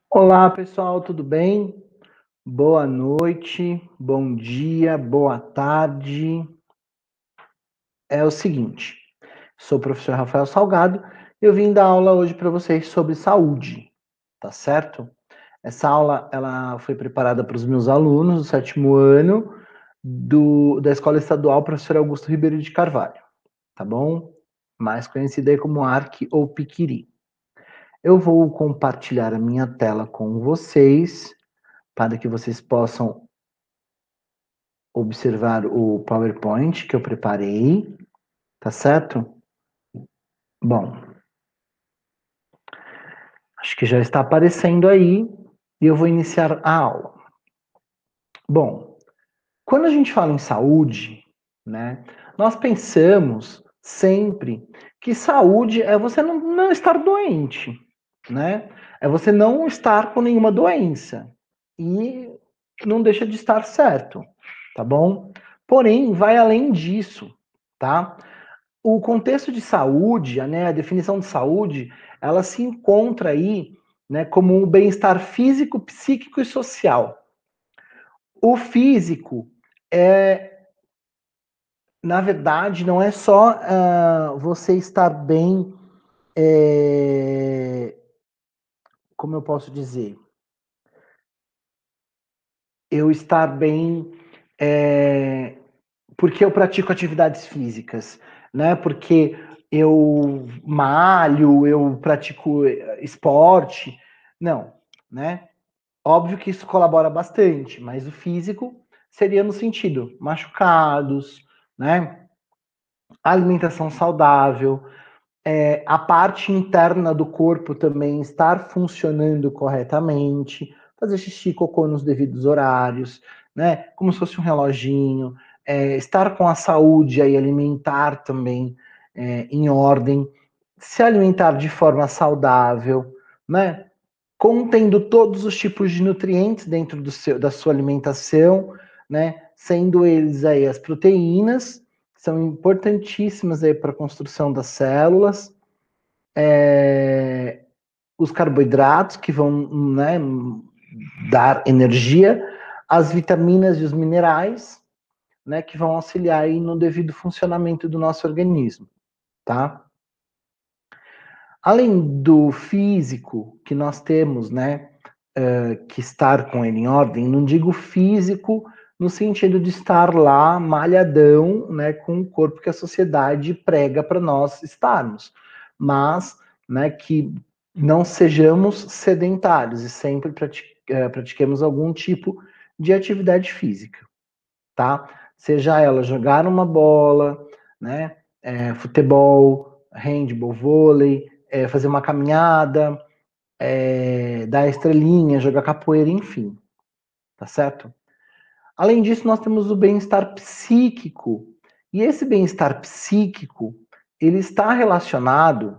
Olá, pessoal, tudo bem? Boa noite, bom dia, boa tarde. É o seguinte, sou o professor Rafael Salgado e eu vim dar aula hoje para vocês sobre saúde, tá certo? Essa aula ela foi preparada para os meus alunos do sétimo ano da Escola Estadual Professor Augusto Ribeiro de Carvalho, tá bom? Mais conhecida aí como ARC ou Piquiri. Eu vou compartilhar a minha tela com vocês para que vocês possam observar o PowerPoint que eu preparei, tá certo? Bom, acho que já está aparecendo aí e eu vou iniciar a aula. Bom, quando a gente fala em saúde, né, nós pensamos sempre que saúde é você não estar doente, né? É você não estar com nenhuma doença. E não deixa de estar certo, tá bom? Porém, vai além disso, tá? O contexto de saúde, né, a definição de saúde, ela se encontra aí, né, como um bem-estar físico, psíquico e social. O físico é, na verdade, não é só você estar bem, como eu posso dizer, eu estar bem porque eu pratico atividades físicas, né? Porque eu malho, eu pratico esporte. Não, né? Óbvio que isso colabora bastante, mas o físico seria no sentido machucados, né? Alimentação saudável, a parte interna do corpo também estar funcionando corretamente, fazer xixi, cocô nos devidos horários, né? Como se fosse um reloginho, estar com a saúde aí alimentar também em ordem, se alimentar de forma saudável, né? Contendo todos os tipos de nutrientes dentro da sua alimentação, né? Sendo eles aí as proteínas, que são importantíssimas aí para a construção das células, os carboidratos que vão, né, dar energia, as vitaminas e os minerais, né, que vão auxiliar aí no devido funcionamento do nosso organismo, tá? Além do físico que nós temos, né, que estar com ele em ordem, não digo físico no sentido de estar lá malhadão, né, com o corpo que a sociedade prega para nós estarmos, mas, né, que não sejamos sedentários e sempre pratiquemos algum tipo de atividade física, tá? Seja ela jogar uma bola, né, futebol, handball, vôlei, fazer uma caminhada, dar estrelinha, jogar capoeira, enfim, tá certo? Além disso, nós temos o bem-estar psíquico. E esse bem-estar psíquico, ele está relacionado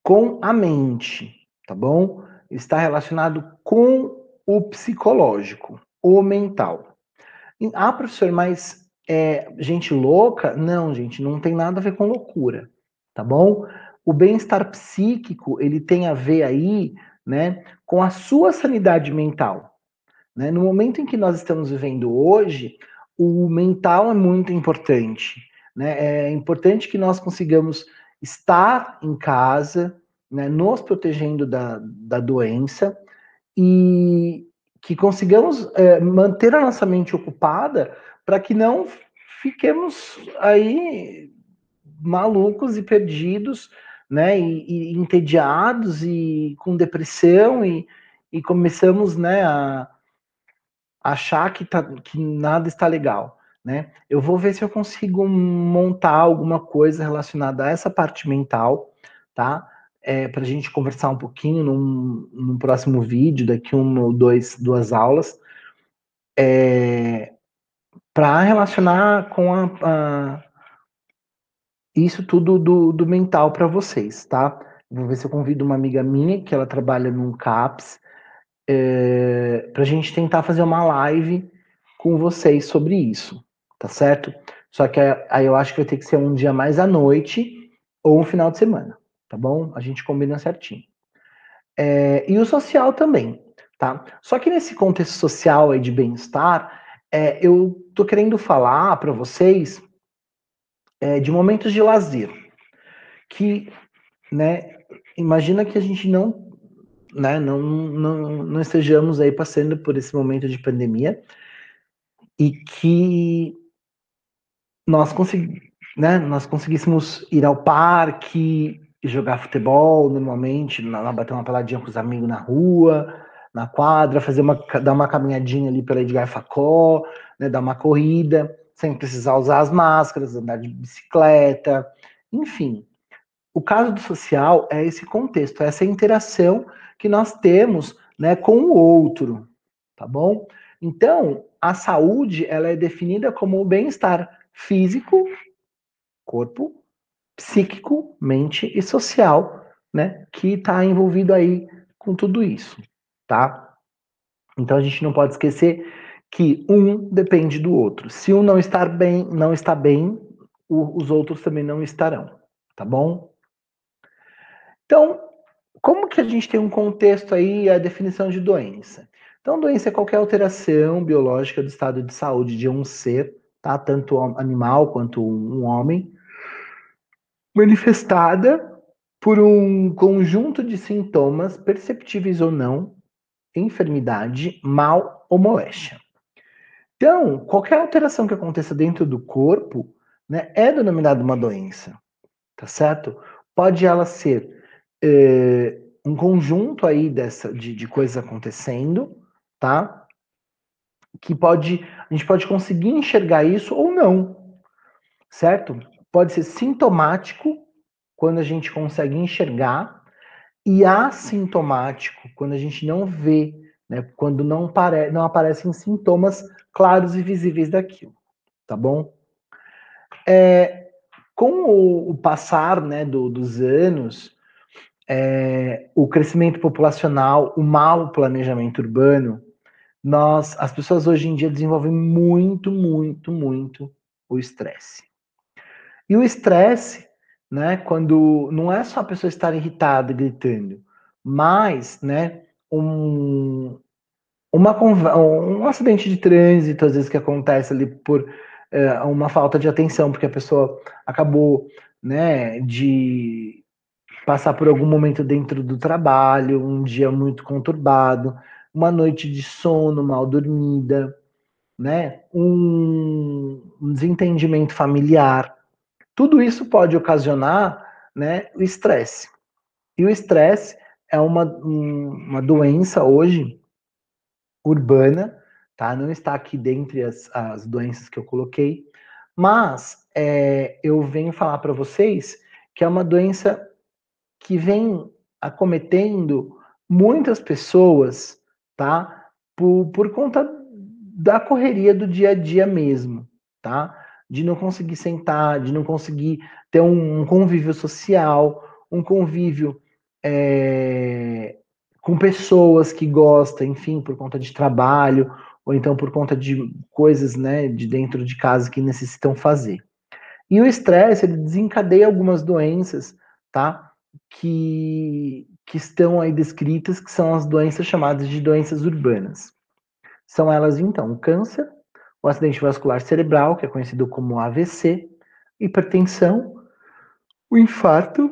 com a mente, tá bom? Está relacionado com o psicológico, o mental. Ah, professor, mas gente louca? Não, gente, não tem nada a ver com loucura, tá bom? O bem-estar psíquico, ele tem a ver aí, né, com a sua sanidade mental, né? No momento em que nós estamos vivendo hoje, o mental é muito importante, né? É importante que nós consigamos estar em casa, né, nos protegendo da doença e que consigamos manter a nossa mente ocupada para que não fiquemos aí malucos e perdidos, né, e entediados e com depressão e começamos, né, a achar que nada está legal, né? Eu vou ver se eu consigo montar alguma coisa relacionada a essa parte mental, tá? Para a gente conversar um pouquinho num próximo vídeo, daqui duas aulas, para relacionar com isso tudo do mental para vocês, tá? Vou ver se eu convido uma amiga minha, que ela trabalha num CAPS, para a gente tentar fazer uma live com vocês sobre isso, tá certo? Só que aí eu acho que vai ter que ser um dia mais à noite ou um final de semana, tá bom? A gente combina certinho. E o social também, tá? Só que nesse contexto social aí de bem-estar, eu tô querendo falar para vocês de momentos de lazer, que, né, imagina que a gente não estejamos aí passando por esse momento de pandemia e que nós conseguíssemos ir ao parque, jogar futebol normalmente, bater uma peladinha com os amigos na rua, na quadra, dar uma caminhadinha ali pela Edgar Facó, né, dar uma corrida, sem precisar usar as máscaras, andar de bicicleta, enfim. O caso do social é esse contexto, é essa interação que nós temos, né, com o outro, tá bom? Então, a saúde, ela é definida como o bem-estar físico, corpo, psíquico, mente e social, né, que está envolvido aí com tudo isso, tá? Então a gente não pode esquecer que um depende do outro. Se um não está bem, os outros também não estarão, tá bom? Então, como que a gente tem um contexto aí, a definição de doença? Então, doença é qualquer alteração biológica do estado de saúde de um ser, tá? Tanto animal quanto um homem, manifestada por um conjunto de sintomas, perceptíveis ou não, enfermidade, mal ou moléstia. Então, qualquer alteração que aconteça dentro do corpo, né, é denominada uma doença, tá certo? Pode ela ser um conjunto aí de coisas acontecendo, tá? A gente pode conseguir enxergar isso ou não, certo? Pode ser sintomático quando a gente consegue enxergar e assintomático quando a gente não vê, né? Quando não aparecem sintomas claros e visíveis daquilo, tá bom? Com o passar, né, dos anos, o crescimento populacional, o mau planejamento urbano, as pessoas hoje em dia desenvolvem muito, muito, muito o estresse. E o estresse, né, quando não é só a pessoa estar irritada, gritando, mas, né, um, um acidente de trânsito, às vezes que acontece ali por uma falta de atenção, porque a pessoa acabou, né, de passar por algum momento dentro do trabalho, um dia muito conturbado, uma noite de sono mal dormida, né, um desentendimento familiar. Tudo isso pode ocasionar, né, o estresse. E o estresse é uma doença hoje urbana, tá? Não está aqui dentre as doenças que eu coloquei, mas eu venho falar para vocês que é uma doença que vem acometendo muitas pessoas, tá? Por conta da correria do dia a dia mesmo, tá? De não conseguir sentar, de não conseguir ter um convívio social, um convívio é, com pessoas que gostam, enfim, por conta de trabalho, ou então por conta de coisas, né, de dentro de casa que necessitam fazer. E o estresse, ele desencadeia algumas doenças, tá? Que estão aí descritas, que são as doenças chamadas de doenças urbanas. São elas, então, o câncer, o acidente vascular cerebral, que é conhecido como AVC, hipertensão, o infarto,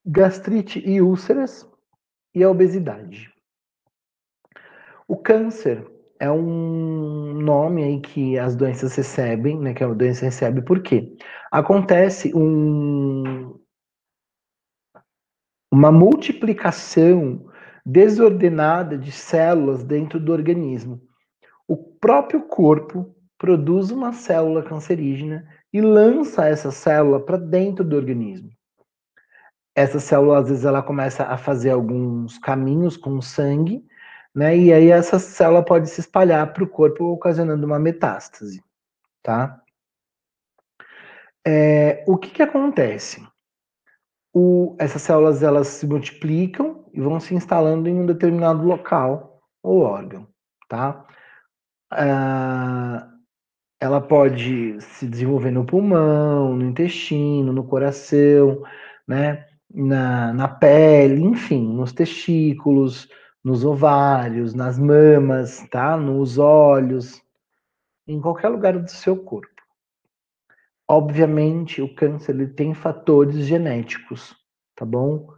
gastrite e úlceras e a obesidade. O câncer é um nome aí que as doenças recebem, né? Que a doença recebe por quê? Acontece uma multiplicação desordenada de células dentro do organismo. O próprio corpo produz uma célula cancerígena e lança essa célula para dentro do organismo. Essa célula, às vezes, ela começa a fazer alguns caminhos com o sangue, né? E aí essa célula pode se espalhar para o corpo, ocasionando uma metástase, tá? O que acontece? Essas células, elas se multiplicam e vão se instalando em um determinado local ou órgão, tá? Ah, ela pode se desenvolver no pulmão, no intestino, no coração, né? Na pele, enfim, nos testículos, nos ovários, nas mamas, tá? Nos olhos, em qualquer lugar do seu corpo. Obviamente, o câncer ele tem fatores genéticos, tá bom?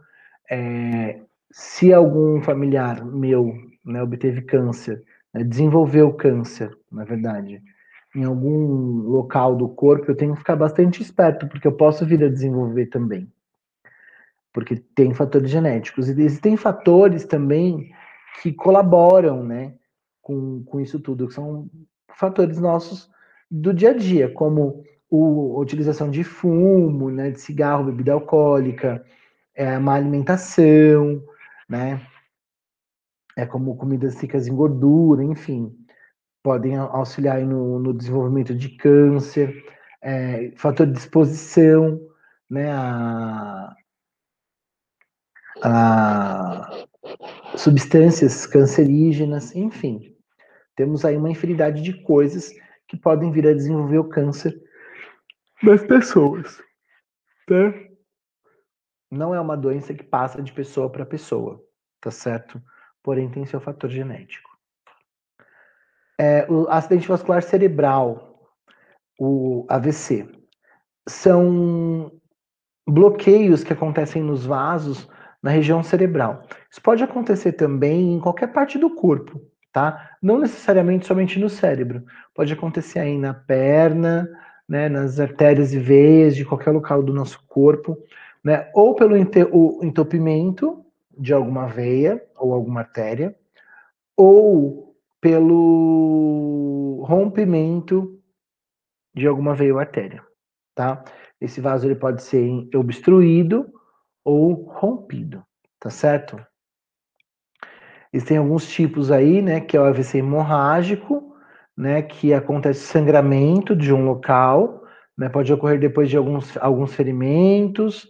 Se algum familiar meu, né, obteve câncer, né, desenvolveu câncer, na verdade, em algum local do corpo, eu tenho que ficar bastante esperto, porque eu posso vir a desenvolver também. Porque tem fatores genéticos. E existem fatores também que colaboram, né, com isso tudo, que são fatores nossos do dia a dia, como a utilização de fumo, né, de cigarro, bebida alcoólica, má alimentação, né, como comidas ricas em gordura, enfim, podem auxiliar no desenvolvimento de câncer, fator de exposição, né, a substâncias cancerígenas, enfim. Temos aí uma infinidade de coisas que podem vir a desenvolver o câncer nas pessoas, tá? Não é uma doença que passa de pessoa para pessoa, tá certo? Porém, tem seu fator genético. O acidente vascular cerebral, o AVC, são bloqueios que acontecem nos vasos na região cerebral. Isso pode acontecer também em qualquer parte do corpo, tá? Não necessariamente somente no cérebro. Pode acontecer aí na perna, né, nas artérias e veias de qualquer local do nosso corpo, né? Ou pelo o entupimento de alguma veia ou alguma artéria, ou pelo rompimento de alguma veia ou artéria, tá? Esse vaso ele pode ser obstruído ou rompido, tá certo? Existem alguns tipos aí, né, que é o AVC hemorrágico, né, que acontece sangramento de um local, né, pode ocorrer depois de alguns ferimentos,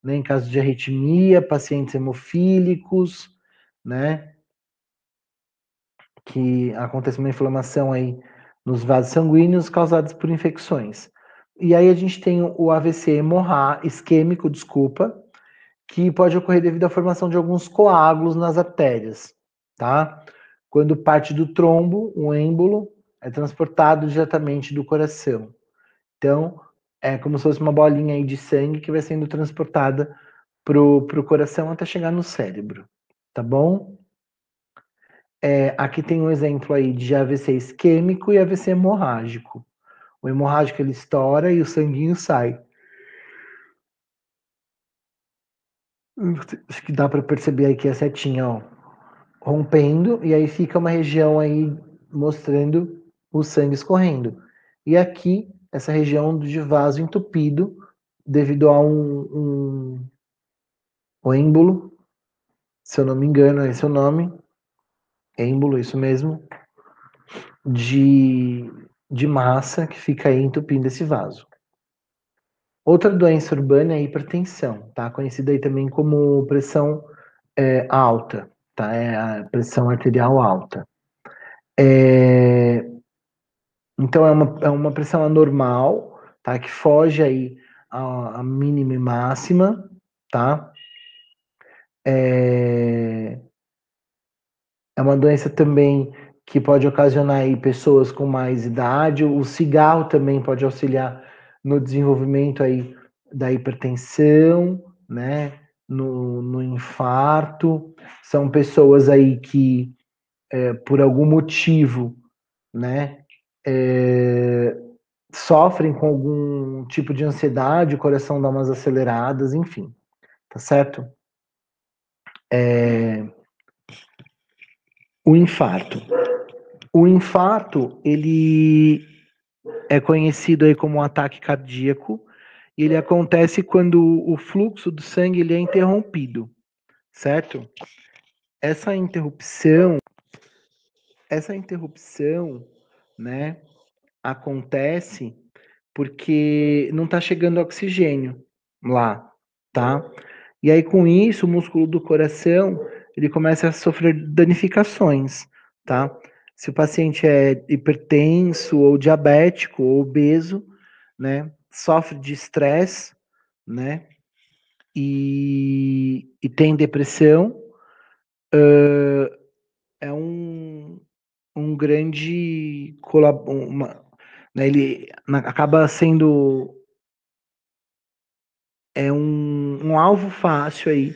né, em caso de arritmia, pacientes hemofílicos, né, que acontece uma inflamação aí nos vasos sanguíneos causados por infecções. E aí a gente tem o AVC isquêmico, desculpa, que pode ocorrer devido à formação de alguns coágulos nas artérias, tá? Quando parte do trombo, o êmbolo, é transportado diretamente do coração. Então, é como se fosse uma bolinha aí de sangue que vai sendo transportada pro coração até chegar no cérebro, tá bom? Aqui tem um exemplo aí de AVC isquêmico e AVC hemorrágico. O hemorrágico ele estoura e o sanguinho sai. Acho que dá para perceber aqui a setinha, ó, rompendo, e aí fica uma região aí mostrando o sangue escorrendo. E aqui, essa região de vaso entupido, devido a um êmbolo, se eu não me engano, esse é o nome, êmbolo, isso mesmo, de, de massa que fica aí entupindo esse vaso. Outra doença urbana é a hipertensão, tá? Conhecida aí também como pressão alta, tá? É a pressão arterial alta. Então é uma pressão anormal, tá? Que foge aí a mínima e máxima, tá? É uma doença também que pode ocasionar aí pessoas com mais idade. O cigarro também pode auxiliar no desenvolvimento aí da hipertensão, né? No infarto. São pessoas aí que, por algum motivo, né? Sofrem com algum tipo de ansiedade, o coração dá umas aceleradas, enfim, tá certo? O infarto. O infarto, ele é conhecido aí como um ataque cardíaco, e ele acontece quando o fluxo do sangue ele é interrompido, certo? Essa interrupção, essa interrupção, né, acontece porque não está chegando oxigênio lá, tá? E aí com isso o músculo do coração ele começa a sofrer danificações, tá? se o paciente é hipertenso ou diabético ou obeso, né, sofre de estresse, né, e tem depressão, é um grande né, acaba sendo um alvo fácil aí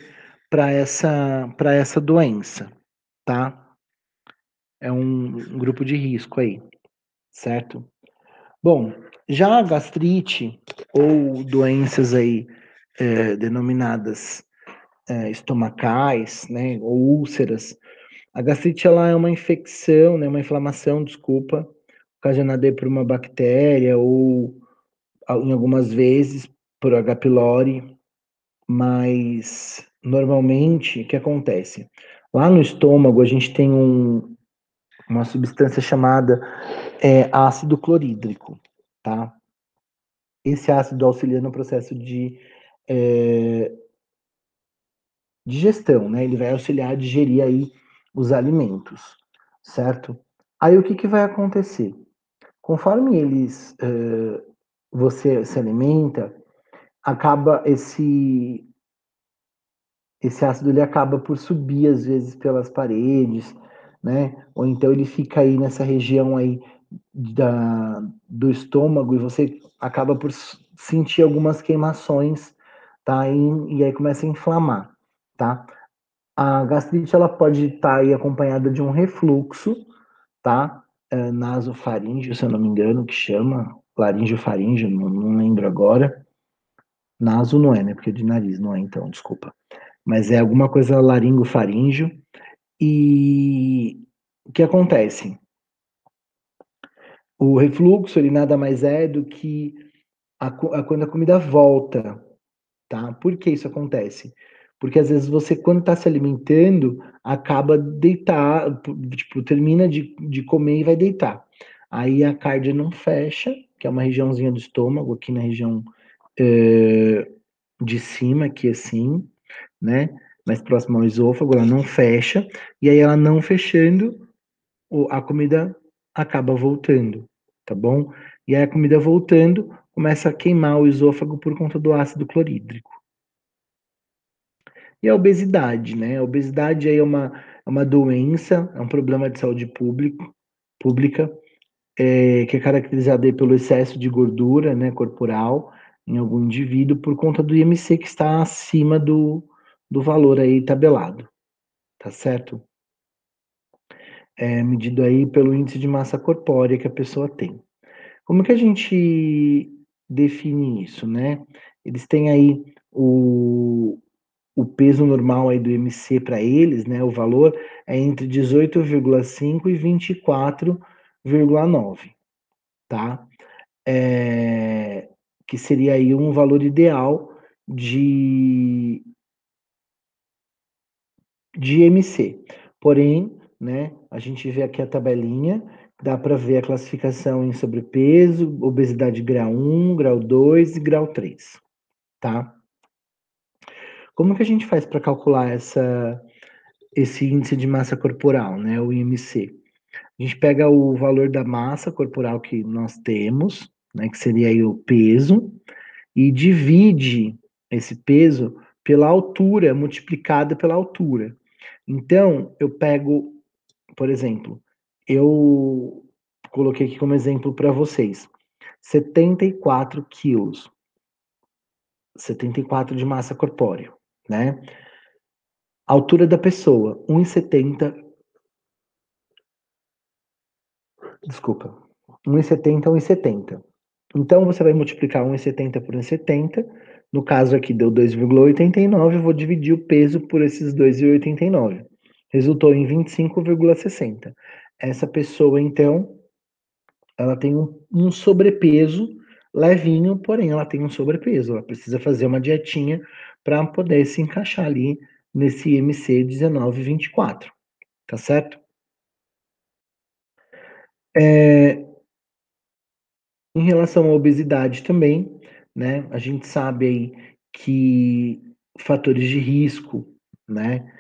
para essa doença, tá? É um grupo de risco aí, certo? Bom, já a gastrite ou doenças aí denominadas estomacais, né, ou úlceras, a gastrite ela é uma infecção, né, uma inflamação, desculpa, ocasionada aí por uma bactéria ou em algumas vezes por H. pylori, mas normalmente o que acontece? Lá no estômago a gente tem uma substância chamada ácido clorídrico, tá? Esse ácido auxilia no processo de digestão, né? Ele vai auxiliar a digerir aí os alimentos, certo? Aí o que, que vai acontecer? Conforme você se alimenta, acaba esse ácido ele acaba por subir às vezes pelas paredes, né? Ou então ele fica aí nessa região aí do estômago e você acaba por sentir algumas queimações, tá? E aí começa a inflamar, tá? A gastrite ela pode estar aí acompanhada de um refluxo, tá? Nasofaríngeo, se eu não me engano, que chama laringofaríngeo, não lembro agora. Naso não é, né? Porque é de nariz, não é então, desculpa. Mas é alguma coisa laringofaríngeo. E o que acontece? O refluxo, ele nada mais é do que quando a comida volta, tá? Por que isso acontece? Porque às vezes você, quando está se alimentando, acaba deitar, tipo, termina de comer e vai deitar. Aí a cardia não fecha, que é uma regiãozinha do estômago, aqui na região de cima, aqui assim, né? Mais próximo ao esôfago, ela não fecha, e aí ela não fechando, a comida acaba voltando, tá bom? E aí a comida voltando, começa a queimar o esôfago por conta do ácido clorídrico. E a obesidade, né? A obesidade aí é uma doença, é um problema de saúde pública, que é caracterizado aí pelo excesso de gordura, né, corporal em algum indivíduo por conta do IMC que está acima do valor aí tabelado, tá certo? É medido aí pelo índice de massa corpórea que a pessoa tem. Como que a gente define isso, né? Eles têm aí o peso normal aí do IMC para eles, né? O valor é entre 18,5 e 24,9, tá? Que seria aí um valor ideal de, de IMC. Porém, né, a gente vê aqui a tabelinha, dá para ver a classificação em sobrepeso, obesidade grau 1, grau 2 e grau 3, tá? Como que a gente faz para calcular esse índice de massa corporal, né, o IMC? A gente pega o valor da massa corporal que nós temos, né, que seria aí o peso, e divide esse peso pela altura, multiplicada pela altura. Então, eu pego, por exemplo, eu coloquei aqui como exemplo para vocês, 74 quilos, 74 de massa corpórea, né? A altura da pessoa, 1,70, desculpa, 1,70 a 1,70. Então, você vai multiplicar 1,70 por 1,70. No caso aqui deu 2,89, eu vou dividir o peso por esses 2,89. Resultou em 25,60. Essa pessoa, então, ela tem um sobrepeso levinho, porém ela tem um sobrepeso. Ela precisa fazer uma dietinha para poder se encaixar ali nesse IMC 19,24, tá certo? Em relação à obesidade também, né, a gente sabe aí que fatores de risco, né,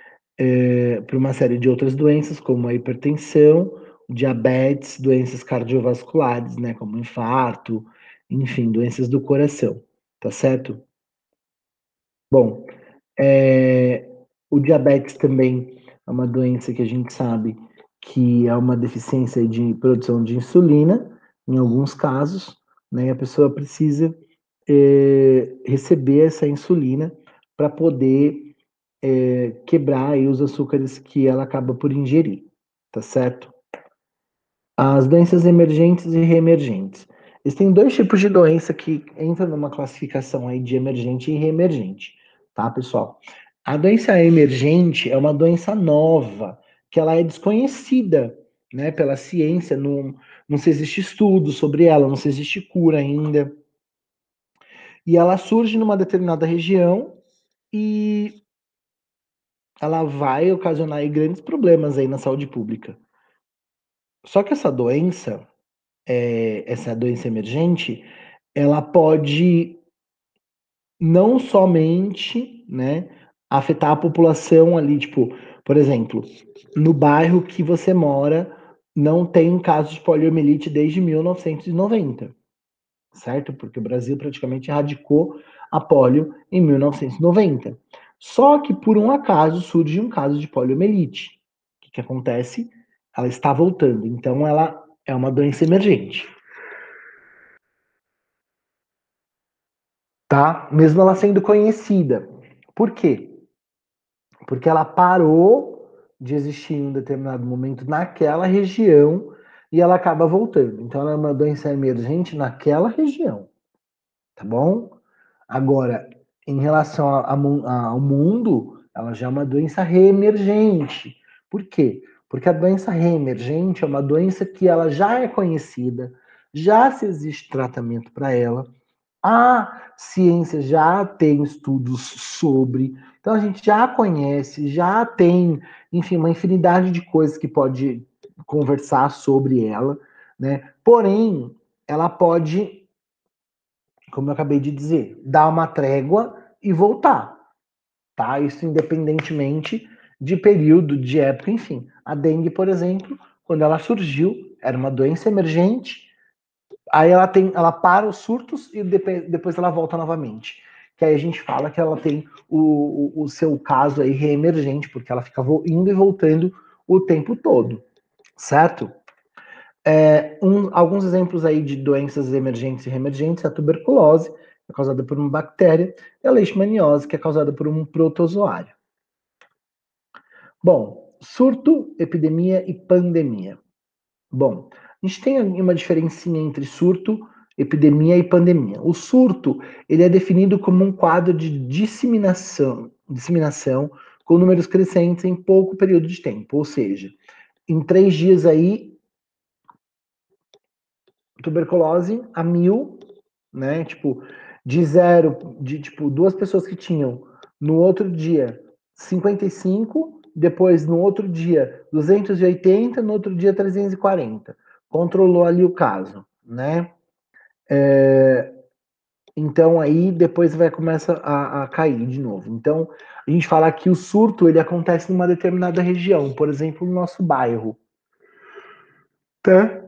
para uma série de outras doenças, como a hipertensão diabetes, doenças cardiovasculares, né, como infarto, enfim, doenças do coração, tá certo? Bom, é, o diabetes também é uma doença que a gente sabe que é uma deficiência de produção de insulina, em alguns casos, né? A pessoa precisa receber essa insulina para poder quebrar aí os açúcares que ela acaba por ingerir, tá certo? As doenças emergentes e reemergentes. Existem dois tipos de doença que entram numa classificação aí de emergente e reemergente, tá, pessoal? A doença emergente é uma doença nova, que ela é desconhecida, né, pela ciência, não se existe estudo sobre ela, não se existe cura ainda. E ela surge numa determinada região e ela vai ocasionar aí grandes problemas aí na saúde pública. Só que essa doença emergente, ela pode não somente, né, afetar a população ali, tipo, por exemplo, no bairro que você mora, não tem casos de poliomielite desde 1990, certo? Porque o Brasil praticamente erradicou a polio em 1990. Só que por um acaso surge um caso de poliomielite. O que acontece? Ela está voltando, então ela é uma doença emergente. Tá? Mesmo ela sendo conhecida. Por quê? Porque ela parou de existir em um determinado momento naquela região e ela acaba voltando. Então ela é uma doença emergente naquela região, tá bom? Agora, em relação ao mundo, ela já é uma doença reemergente. Por quê? Porque a doença reemergente é uma doença que ela já é conhecida, já se existe tratamento para ela, a ciência já tem estudos sobre, então a gente já conhece, já tem, enfim, uma infinidade de coisas que pode conversar sobre ela, né? Porém, ela pode, como eu acabei de dizer, dar uma trégua e voltar, tá? Isso independentemente de período, de época, enfim. A dengue, por exemplo, quando ela surgiu, era uma doença emergente. Aí ela para os surtos e depois ela volta novamente. Que aí a gente fala que ela tem o seu caso aí reemergente, porque ela fica indo e voltando o tempo todo, certo? Alguns exemplos aí de doenças emergentes e reemergentes, a tuberculose, que é causada por uma bactéria, e a leishmaniose, que é causada por um protozoário. Bom, surto, epidemia e pandemia. Bom, a gente tem uma diferencinha entre surto, epidemia e pandemia. O surto, ele é definido como um quadro de disseminação com números crescentes em pouco período de tempo, ou seja, em 3 dias aí, tuberculose a 1.000, né? Tipo, de zero, de tipo, 2 pessoas que tinham no outro dia 55, depois no outro dia 280, no outro dia 340. Controlou ali o caso, né? Então aí depois vai começa a cair de novo. Então a gente fala que o surto ele acontece numa determinada região, por exemplo, no nosso bairro, tá?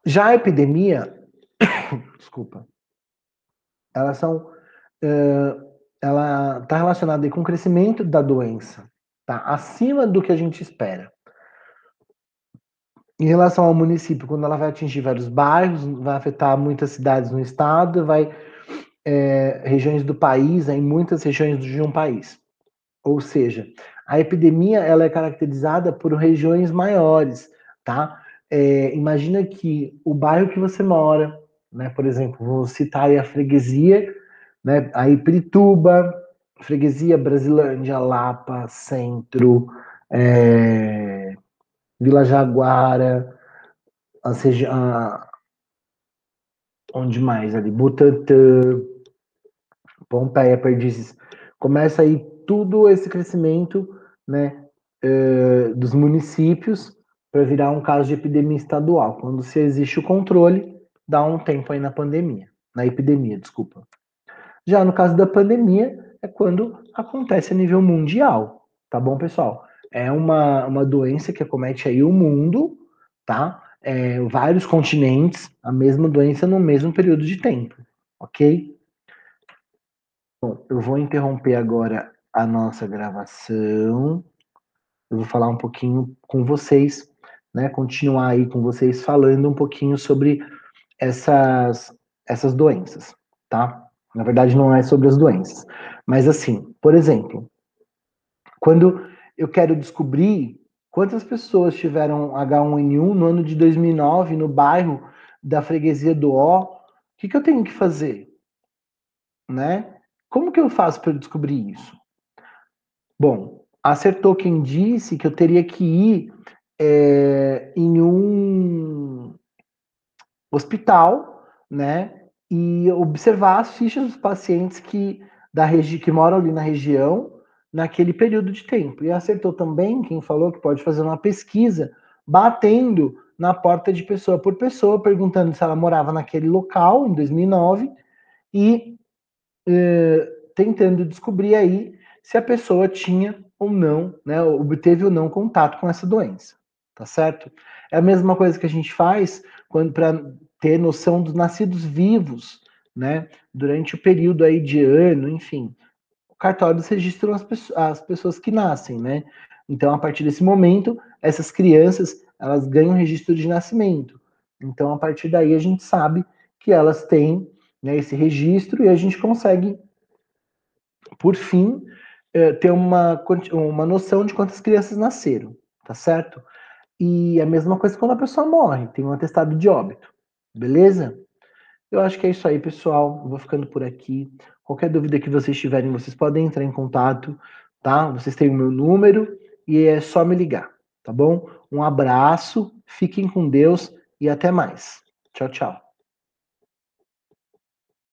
Já a epidemia, desculpa, elas são ela está relacionada com o crescimento da doença, tá? Acima do que a gente espera. Em relação ao município, quando ela vai atingir vários bairros, vai afetar muitas cidades no estado, vai regiões do país, em muitas regiões de um país. Ou seja, a epidemia ela é caracterizada por regiões maiores, tá? Imagina que o bairro que você mora, né? Por exemplo, vou citar aí a freguesia, né? Aí Pirituba, freguesia Brasilândia, Lapa, Centro, Vila Jaguara, onde mais ali? Butantã, Pompeia, Perdizes. Começa aí tudo esse crescimento, né, dos municípios para virar um caso de epidemia estadual. Quando se existe o controle, dá um tempo aí na epidemia, desculpa. Já no caso da pandemia, é quando acontece a nível mundial, tá bom, pessoal? É uma doença que acomete aí o mundo, tá? Vários continentes, a mesma doença no mesmo período de tempo, ok? Bom, eu vou interromper agora a nossa gravação. Eu vou falar um pouquinho com vocês, né? Continuar aí com vocês falando um pouquinho sobre essas doenças, tá? Na verdade, não é sobre as doenças. Mas assim, por exemplo, quando eu quero descobrir quantas pessoas tiveram H1N1 no ano de 2009 no bairro da freguesia do Ó, o que eu tenho que fazer, né? Como que eu faço para descobrir isso? Bom, acertou quem disse que eu teria que ir em um hospital, né? E observar as fichas dos pacientes que moram ali na região naquele período de tempo. E acertou também quem falou que pode fazer uma pesquisa batendo na porta de pessoa por pessoa, perguntando se ela morava naquele local em 2009 e tentando descobrir aí se a pessoa tinha ou não, né, obteve ou não contato com essa doença, tá certo? É a mesma coisa que a gente faz quando para ter noção dos nascidos vivos, né, durante o período aí de ano, enfim. O cartório registra as pessoas que nascem, né? Então, a partir desse momento, essas crianças, elas ganham registro de nascimento. Então, a partir daí, a gente sabe que elas têm, né, esse registro e a gente consegue por fim, ter uma noção de quantas crianças nasceram, tá certo? E a mesma coisa quando a pessoa morre, tem um atestado de óbito, beleza? Eu acho que é isso aí, pessoal. Eu vou ficando por aqui. Qualquer dúvida que vocês tiverem, vocês podem entrar em contato, tá? Vocês têm o meu número e é só me ligar, tá bom? Um abraço, fiquem com Deus e até mais. Tchau, tchau.